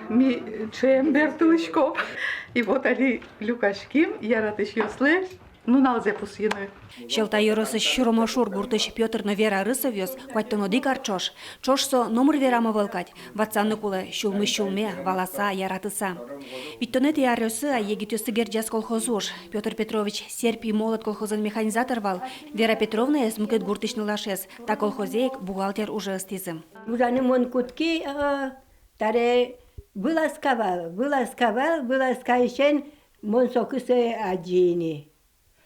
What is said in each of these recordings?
ми чембер тулышков. И вот они люкашким, яратыш ёслеш, ну налзе пусыны. Щелта йорысы щуромошур буртыш Петр но Вера рысовёс, куаттоно дикар чош. Чошсо номер верама вылкать, ватсанны кулы щулмы-щулме, валаса, яратыса. Виттонет ярёсы, а егитёсы герджас колхозуш. Петр Петрович серпи молот колхозын механизатор вал, Вера Петровна эс мукет гуртышны лашес, та колхозеек бухгалтер уже ыстизым. Ужаны мон кутки, таре выласкающен мон сокысы аджини.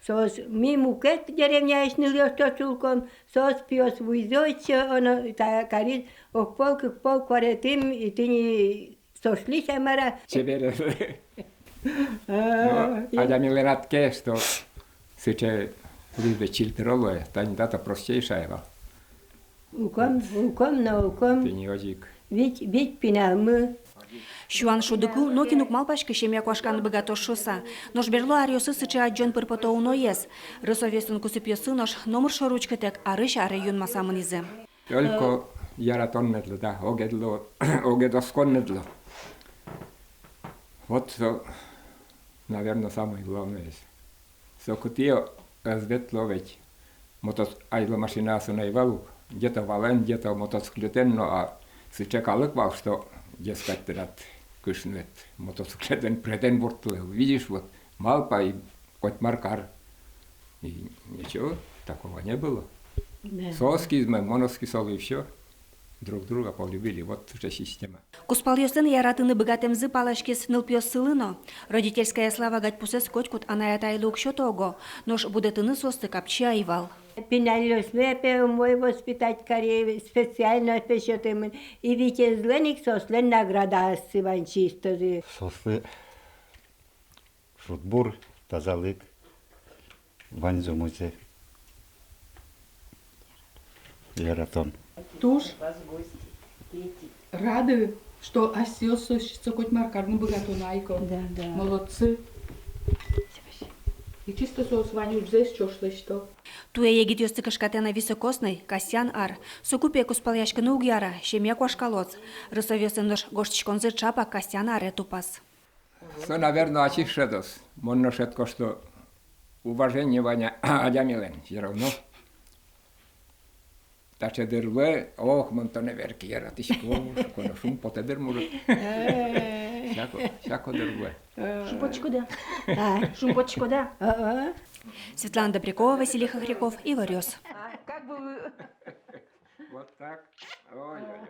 Сос ми мукет деревняшный лёшто чулком, сос пьёс вуйзойче, оно карит окпол кваретим, и ты не сошлись, амара. Чебере. Адамилерат кесто, сыче либо чильтеролое, тань дата простейшая. Уком, на уком. Ты не одик. Ведь пинамы. Шуан шудыку нокинук малпашка шемя квашканы богато шоса. Нож берло арёсы сыче аджон пырпото уноес. Рысовесын кусыпьёсы нож номер шоручкатек арыш ары юн масамынизе. Только яратоннедло, да, огедосконнедло. Вот, наверное, самое главное. Сокутио разветло ведь. Айла машина сунайвалу, где-то вален, где-то мотоциклетен, а сычекалык вал, что дескать, этот кышнет мотоциклетен преден бортлы. Видишь, вот малпа и хоть маркар. И ничего, такого не было. Соски, моноски и все. Друг друга полюбили. Вот уже система. Куспалёсын яратыны богатемзы палашкес нылпёс сылыно. Родительская слава гать пусес котькут анаятайлы укшотого. Нож будетыны состы капча и вал. Пинялёс лепе мой воспитать карьеры специально пешетым. И ведь зленик сослен награда сыван чистозы. Сослы шутбур, тазалык, ванзумузе, яратон. Туж рады, что осёсущица хоть маркарну богату найко. Да. Молодцы. И чисто сос ваню здесь чошлы что. Туе егитёсты кашкатена високосный, касьян ар. Сукупе куспаляшканы угяра, шемя квашкалоц. Рысовёсын нож гоштичконзы чапа касьян аре тупас. Все, наверное, очищедос. Можно шетко, что уважение Ваня Адамилен все равно. Таче дырве, ох, монтоне верки, яратышко, коно шум потедер может. Всяко дырве. Шумпочку да. Шумпочку да. Светлана Добрякова, Василий Хохряков и Варёс. Вот так. Ой-ой-ой.